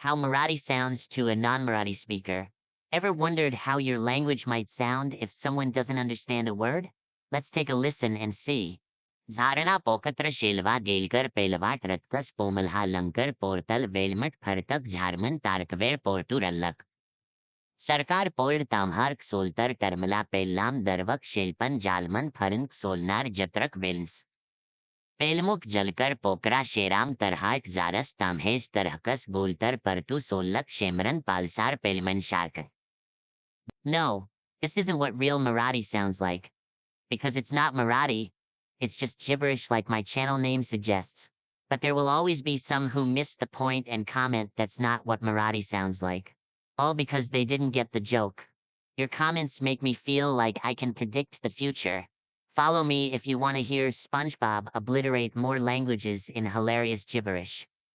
how Marathi sounds to a non-Marathi speaker. Ever wondered how your language might sound if someone doesn't understand a word? Let's take a listen and see. Zarana pokatra shilva gelkar pelvat ratkas pomalha lankar portal velmat phartak zharman tarkver porturallak. Sarkar pold tamhark soltar termala pellam darvak shilpan jalman pharink solnar jatrak vilns. Pelmuk jalkar pokra sheram tarhat zaras tamhes tarhkas boltar partu solak shemran palsar pelman shark. No, this isn't what real Marathi sounds like. Because it's not Marathi, it's just gibberish like my channel name suggests. But there will always be some who miss the point and comment that's not what Marathi sounds like. All because they didn't get the joke. Your comments make me feel like I can predict the future. Follow me if you want to hear SpongeBob obliterate more languages in hilarious gibberish.